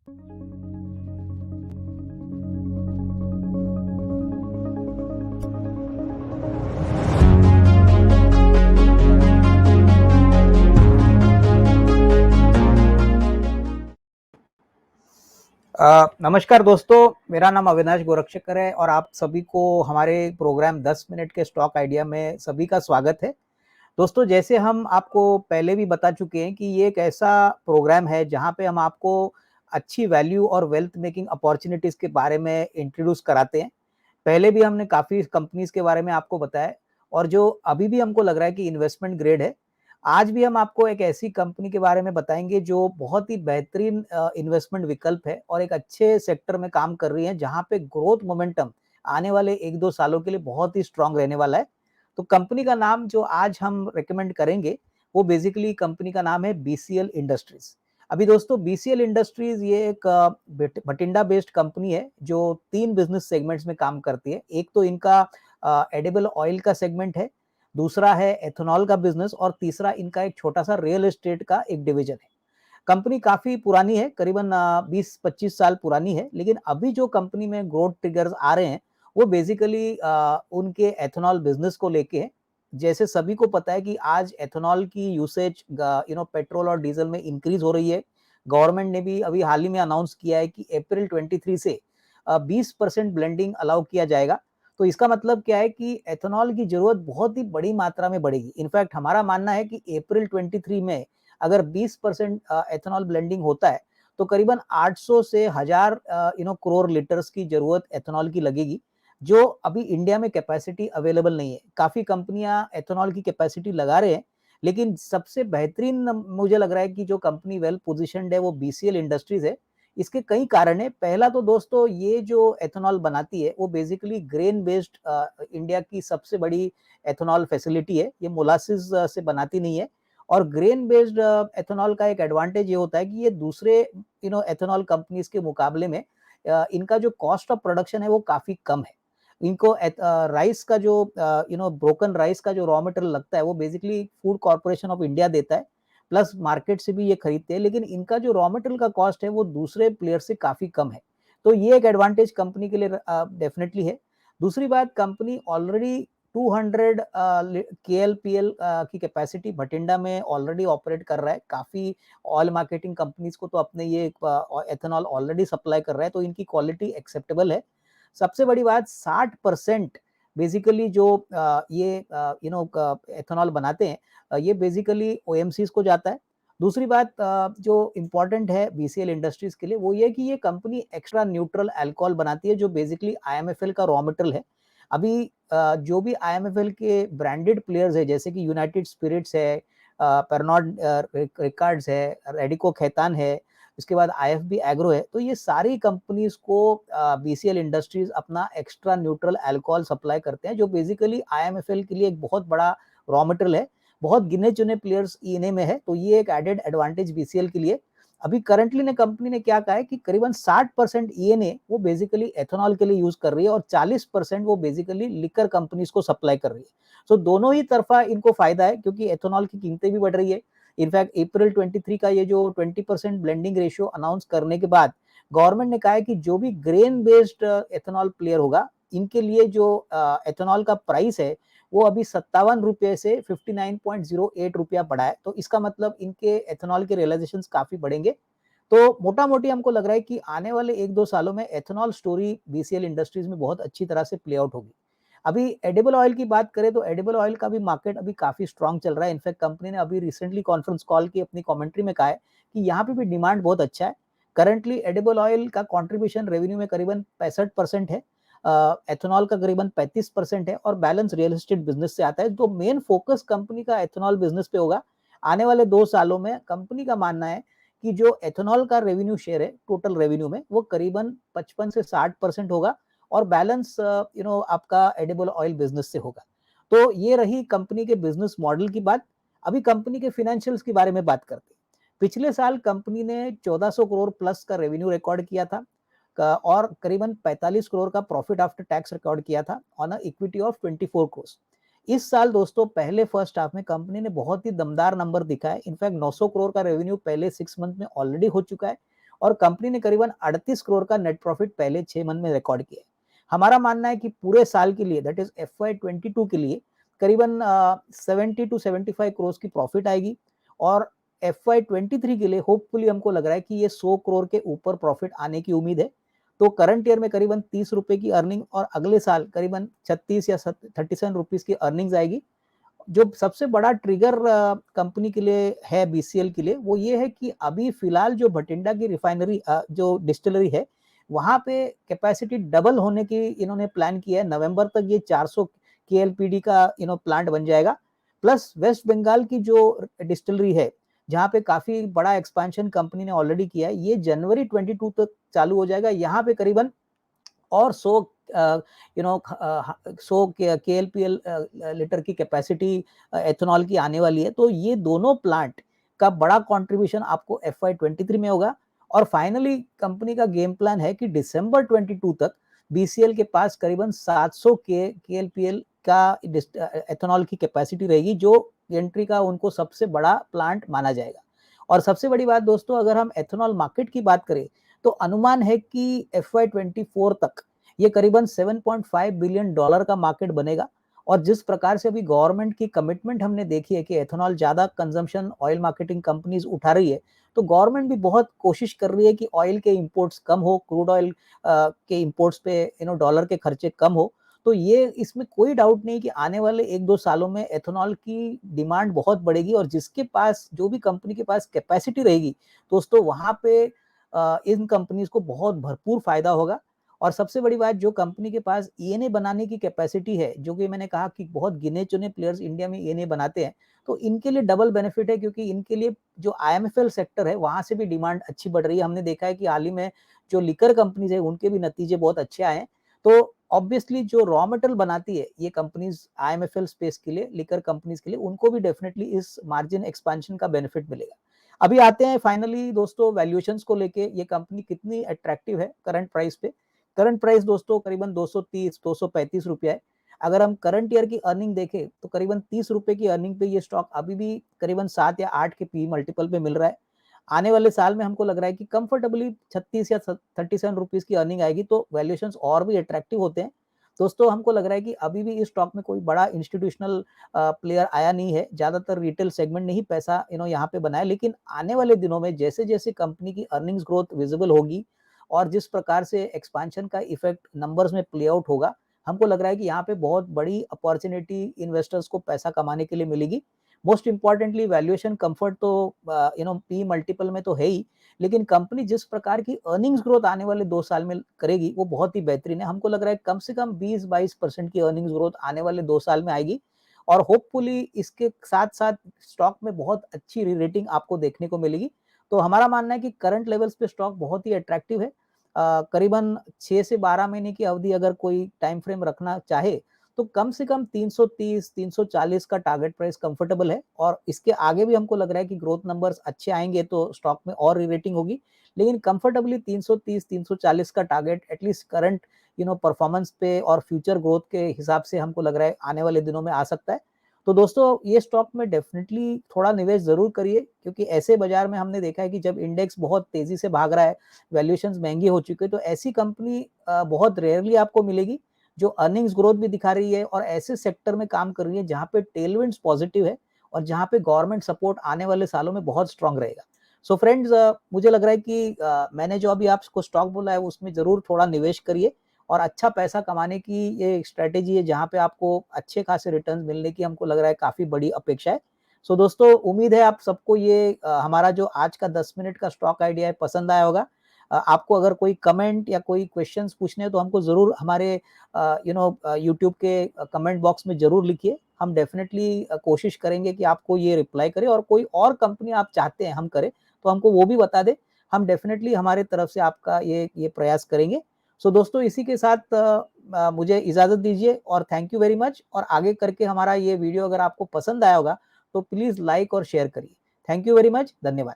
नमस्कार दोस्तों, मेरा नाम अविनाश गोरक्षकर है और आप सभी को हमारे प्रोग्राम 10 मिनट के स्टॉक आइडिया में सभी का स्वागत है। दोस्तों, जैसे हम आपको पहले भी बता चुके हैं कि ये एक ऐसा प्रोग्राम है जहां पे हम आपको अच्छी वैल्यू और वेल्थ मेकिंग अपॉर्चुनिटीज के बारे में इंट्रोड्यूस कराते हैं। पहले भी हमने काफ़ी कंपनीज के बारे में आपको बताया और जो अभी भी हमको लग रहा है कि इन्वेस्टमेंट ग्रेड है। आज भी हम आपको एक ऐसी कंपनी के बारे में बताएंगे जो बहुत ही बेहतरीन इन्वेस्टमेंट विकल्प है और एक अच्छे सेक्टर में काम कर रही है जहां पे ग्रोथ मोमेंटम आने वाले 1-2 सालों के लिए बहुत ही स्ट्रांग रहने वाला है। तो कंपनी का नाम जो आज हम रिकमेंड करेंगे वो बेसिकली कंपनी का नाम है बीसीएल इंडस्ट्रीज। अभी दोस्तों बीसीएल इंडस्ट्रीज ये एक भटिंडा बेस्ड कंपनी है जो 3 बिजनेस सेगमेंट्स में काम करती है। एक तो इनका एडिबल ऑयल का सेगमेंट है, दूसरा है एथेनॉल का बिजनेस और तीसरा इनका एक छोटा सा रियल एस्टेट का एक डिवीजन है। कंपनी काफी पुरानी है, करीबन 20-25 साल पुरानी है, लेकिन अभी जो कंपनी में ग्रोथ ट्रिगर्स आ रहे हैं वो बेसिकली उनके एथेनॉल बिजनेस को लेके है। जैसे सभी को पता है कि आज एथेनॉल की यूसेज पेट्रोल और डीजल में इंक्रीज हो रही है। गवर्नमेंट ने भी अभी हाल ही में अनाउंस किया है कि अप्रैल 23 से 20% ब्लेंडिंग अलाउ किया जाएगा। तो इसका मतलब क्या है कि एथेनॉल की जरूरत बहुत ही बड़ी मात्रा में बढ़ेगी। इनफैक्ट हमारा मानना है कि अप्रैल 23 में अगर 20% एथेनॉल ब्लेंडिंग होता है तो करीबन 800 से 1000 करोड़ लीटर्स की जरूरत एथेनॉल की लगेगी, जो अभी इंडिया में कैपेसिटी अवेलेबल नहीं है। काफी कंपनियां एथेनॉल की कैपेसिटी लगा रहे हैं, लेकिन सबसे बेहतरीन मुझे लग रहा है कि जो कंपनी वेल पोजिशनड है वो बीसीएल इंडस्ट्रीज है। इसके कई कारण है। पहला तो दोस्तों ये जो एथेनॉल बनाती है वो बेसिकली ग्रेन बेस्ड इंडिया की सबसे बड़ी एथेनॉल फैसिलिटी है। ये मोलासिस से बनाती नहीं है। और ग्रेन बेस्ड एथेनॉल का एक एडवांटेज ये होता है कि ये दूसरे एथेनॉल कंपनीज के मुकाबले में इनका जो कॉस्ट ऑफ प्रोडक्शन है वो काफी कम है। इनको राइस का जो ब्रोकन राइस का जो रॉ मटेरियल लगता है वो basically food corporation of India देता है, प्लस मार्केट से भी ये खरीदते हैं, लेकिन इनका जो रॉ मटेरियल का कॉस्ट है वो दूसरे प्लेयर से काफी कम है। तो ये एक एडवांटेज कंपनी के लिए डेफिनेटली है। दूसरी बात, कंपनी ऑलरेडी 200 KLPL की कैपेसिटी भटिंडा में ऑलरेडी ऑपरेट कर रहा है। काफी ऑयल मार्केटिंग कंपनीज को तो अपने ये एथेनॉल ऑलरेडी सप्लाई कर रहा है, तो इनकी क्वालिटी एक्सेप्टेबल है। सबसे बड़ी बात, 60% बेसिकली जो ये एथेनॉल बनाते हैं ये बेसिकली ओएमसीज को जाता है। दूसरी बात जो इम्पोर्टेंट है बीसीएल इंडस्ट्रीज के लिए वो ये कि ये कंपनी एक्स्ट्रा न्यूट्रल अल्कोहल बनाती है जो बेसिकली आईएमएफएल का रॉ मटेरियल है। अभी जो भी आईएमएफएल के ब्रांडेड प्लेयर्स है जैसे कि यूनाइटेड स्पिरिट्स है, परनॉड रिकार्ड्स है, रेडिको खैतान है, इसके बाद आईएफबी एग्रो है, तो ये सारी कंपनीज को बीसीएल इंडस्ट्रीज अपना एक्स्ट्रा न्यूट्रल अल्कोहल सप्लाई करते हैं जो बेसिकली आईएमएफएल के लिए एक बहुत बड़ा रॉ मटेरियल है। बहुत गिने चुने प्लेयर्स ईएनए में है, तो ये एक एडेड एडवांटेज बीसीएल के लिए। अभी करंटली ने कंपनी ने क्या कहा है कि करीबन 60% ईएनए वो बेसिकली एथेनॉल के लिए यूज कर रही है और 40% वो बेसिकली लिकर कंपनीज को सप्लाई कर रही है। सो दोनों ही तरफा इनको फायदा है क्योंकि एथेनॉल की कीमतें भी बढ़ रही है। इनफैक्ट अप्रैल 23 का ये जो 20% ब्लेंडिंग रेशियो अनाउंस करने के बाद गवर्नमेंट ने कहा है कि जो भी ग्रेन बेस्ड एथेनॉल प्लेयर होगा इनके लिए जो एथेनॉल का प्राइस है वो अभी 57 रुपये से 59.08 रुपया बढ़ा है। तो इसका मतलब इनके एथेनॉल के रियलाइजेशन काफी बढ़ेंगे। तो मोटा मोटी हमको लग रहा है कि आने वाले 1-2 सालों में एथेनॉल स्टोरी बीसीएल इंडस्ट्रीज में बहुत अच्छी तरह से प्ले आउट होगी। अभी एडिबल ऑयल की बात करें तो एडिबल ऑयल का भी मार्केट अभी काफी स्ट्रांग चल रहा है। इनफैक्ट कंपनी ने अभी रिसेंटली कॉन्फ्रेंस कॉल की अपनी कमेंट्री में कहा है कि यहाँ पे भी डिमांड बहुत अच्छा है। करंटली एडिबल ऑयल का कंट्रीब्यूशन रेवेन्यू में करीबन 65% है, एथेनॉल का करीबन 35% है और बैलेंस रियल एस्टेट बिजनेस से आता है। तो मेन फोकस कंपनी का एथेनॉल बिजनेस पे होगा। आने वाले 2 सालों में कंपनी का मानना है कि जो एथेनॉल का रेवेन्यू शेयर है टोटल रेवेन्यू में वो करीबन 55 से 60% होगा और बैलेंस आपका एडिबल ऑयल बिजनेस से होगा। तो ये रही कंपनी के बिजनेस मॉडल की बात। अभी कंपनी के फाइनेंशियल्स के बारे में बात करते हैं। पिछले साल कंपनी ने 1400 करोड़ प्लस का रेवेन्यू रिकॉर्ड किया था और करीबन 45 करोड़ का प्रॉफिट आफ्टर टैक्स रिकॉर्ड किया था on a equity of 24 crore. इस साल दोस्तों पहले फर्स्ट हाफ में कंपनी ने बहुत ही दमदार नंबर दिखा है। इनफैक्ट 900 करोड़ का रेवेन्यू पहले 6 मंथ में ऑलरेडी हो चुका है और कंपनी ने करीबन 38 करोड़ का नेट प्रॉफिट पहले 6 मंथ में रिकॉर्ड किया है। हमारा मानना है कि पूरे साल के लिए दैट इज FY22 के लिए करीबन 70 टू 75 करोड़ की प्रॉफिट आएगी और FY23 के लिए होपफुली हमको लग रहा है कि ये 100 करोड़ के ऊपर प्रॉफिट आने की उम्मीद है। तो करंट ईयर में करीबन 30 रुपए की अर्निंग और अगले साल करीबन 36 या 37 रुपीस की अर्निंग्स आएगी। जो सबसे बड़ा ट्रिगर कंपनी के लिए है BCL के लिए वो ये है कि अभी फिलहाल जो भटिंडा की रिफाइनरी जो डिस्टिलरी है वहां पे कैपेसिटी डबल होने की इन्होंने प्लान किया है। नवंबर तक ये 400 KLPD का प्लांट बन जाएगा। प्लस वेस्ट बंगाल की जो डिस्टिलरी है जहाँ पे काफी बड़ा एक्सपेंशन कंपनी ने ऑलरेडी किया है, ये जनवरी 22 तक चालू हो जाएगा। यहाँ पे करीबन और 100 KLPL लीटर की कैपेसिटी एथेनॉल की आने वाली है। तो ये दोनों प्लांट का बड़ा कंट्रीब्यूशन आपको FY23 में होगा। और फाइनली कंपनी का गेम प्लान है कि दिसंबर 22 तक BCL के पास करीबन 700 KLPL का एथेनॉल की कैपेसिटी रहेगी, जो एंट्री का उनको सबसे बड़ा प्लांट माना जाएगा। और सबसे बड़ी बात दोस्तों, अगर हम एथेनॉल मार्केट की बात करें तो अनुमान है कि FY24 तक ये करीबन $7.5 बिलियन का मार्केट बनेगा। और जिस प्रकार से अभी गवर्नमेंट की कमिटमेंट हमने देखी है कि एथेनॉल ज्यादा कंजम्पशन ऑयल मार्केटिंग कंपनीज उठा रही है, तो गवर्नमेंट भी बहुत कोशिश कर रही है कि ऑयल के इंपोर्ट्स कम हो, क्रूड ऑयल के इंपोर्ट्स पे डॉलर के खर्चे कम हो। तो ये इसमें कोई डाउट नहीं कि आने वाले 1-2 सालों में एथेनॉल की डिमांड बहुत बढ़ेगी और जिसके पास जो भी कंपनी के पास कैपेसिटी रहेगी दोस्तों वहां पे इन कंपनीज को बहुत भरपूर फायदा होगा। और सबसे बड़ी बात, जो कंपनी के पास ENA बनाने की कैपेसिटी है, जो कि मैंने कहा कि बहुत गिने चुने प्लेयर्स इंडिया में ENA बनाते हैं, तो इनके लिए डबल बेनिफिट है क्योंकि इनके लिए जो IMFL सेक्टर है वहां से भी डिमांड अच्छी बढ़ रही है। हमने देखा है कि हाल ही में जो लिकर कंपनीज है उनके भी नतीजे बहुत अच्छे आए हैं। तो ऑब्वियसली जो रॉ मटेरियल बनाती है ये कंपनीज IMFL स्पेस के लिए, लिकर कंपनीज के लिए, उनको भी डेफिनेटली इस मार्जिन एक्सपेंशन का बेनिफिट मिलेगा। अभी आते हैं फाइनली दोस्तों वैल्यूएशंस को लेके, ये कंपनी कितनी अट्रैक्टिव है करंट प्राइस पे। करंट प्राइस दोस्तों करीबन 230-235 रुपया है। अगर हम करंट ईयर की अर्निंग देखें तो करीबन 30 रुपए की अर्निंग पे ये स्टॉक अभी भी करीबन 7 या 8 के PE मल्टीपल पे मिल रहा है। आने वाले साल में हमको लग रहा है कि कंफर्टेबली 36 या 37 रुपीस की अर्निंग आएगी, तो वैल्यूएशंस और भी अट्रैक्टिव होते हैं। दोस्तों हमको लग रहा है कि अभी भी इस स्टॉक में कोई बड़ा इंस्टीट्यूशनल प्लेयर आया नहीं है, ज्यादातर रिटेल सेगमेंट ने ही पैसा यहाँ पे बनाया। लेकिन आने वाले दिनों में जैसे जैसे कंपनी की अर्निंग्स ग्रोथ विजिबल होगी और जिस प्रकार से एक्सपेंशन का इफेक्ट नंबर्स में प्ले आउट होगा, हमको लग रहा है कि यहाँ पे बहुत बड़ी अपॉर्चुनिटी इन्वेस्टर्स को पैसा कमाने के लिए मिलेगी। मोस्ट इंपॉर्टेंटली वैल्यूएशन कंफर्ट तो पी मल्टीपल में तो है ही, लेकिन कंपनी जिस प्रकार की अर्निंग्स ग्रोथ आने वाले 2 साल में करेगी वो बहुत ही बेहतरीन है। हमको लग रहा है कम से कम 20-22% की अर्निंग्स ग्रोथ आने वाले 2 साल में आएगी। और होपफुली इसके साथ साथ स्टॉक में बहुत अच्छी रेटिंग आपको देखने को मिलेगी। तो हमारा मानना है कि करंट लेवल्स पे स्टॉक बहुत ही अट्रैक्टिव है। करीबन 6 से 12 महीने की अवधि अगर कोई टाइम फ्रेम रखना चाहे तो कम से कम 330-340 का टारगेट प्राइस कंफर्टेबल है। और इसके आगे भी हमको लग रहा है कि ग्रोथ नंबर्स अच्छे आएंगे तो स्टॉक में और रेटिंग होगी, लेकिन कंफर्टेबली 330-340 का टारगेट एटलीस्ट करंट परफॉर्मेंस पे और फ्यूचर ग्रोथ के हिसाब से हमको लग रहा है आने वाले दिनों में आ सकता है। तो दोस्तों ये स्टॉक में डेफिनेटली थोड़ा निवेश जरूर करिए, क्योंकि ऐसे बाजार में हमने देखा है कि जब इंडेक्स बहुत तेजी से भाग रहा है, वैल्यूएशंस महंगी हो चुकी है, तो ऐसी कंपनी बहुत रेयरली आपको मिलेगी जो अर्निंग्स ग्रोथ भी दिखा रही है और ऐसे सेक्टर में काम कर रही है जहां पे टेलविंड्स पॉजिटिव है और जहां पे गवर्नमेंट सपोर्ट आने वाले सालों में बहुत स्ट्रांग रहेगा। सो फ्रेंड्स, मुझे लग रहा है कि मैंने जो अभी आपको स्टॉक बोला है उसमें जरूर थोड़ा निवेश करिए और अच्छा पैसा कमाने की ये स्ट्रेटेजी है जहां पे आपको अच्छे खासे रिटर्न मिलने की हमको लग रहा है काफी बड़ी अपेक्षा है। सो दोस्तों, उम्मीद है आप सबको ये हमारा जो आज का 10 मिनट का स्टॉक आइडिया है पसंद आया होगा। आपको अगर कोई कमेंट या कोई क्वेश्चंस पूछने हैं तो हमको जरूर हमारे यूट्यूब के कमेंट बॉक्स में जरूर लिखिए। हम डेफिनेटली कोशिश करेंगे कि आपको ये रिप्लाई करें, और कोई और कंपनी आप चाहते हैं हम करें तो हमको वो भी बता दें। हम डेफिनेटली हमारे तरफ से आपका ये प्रयास करेंगे। सो दोस्तों, इसी के साथ मुझे इजाजत दीजिए और थैंक यू वेरी मच। और आगे करके हमारा ये वीडियो अगर आपको पसंद आया होगा तो प्लीज लाइक और शेयर करिए। थैंक यू वेरी मच, धन्यवाद।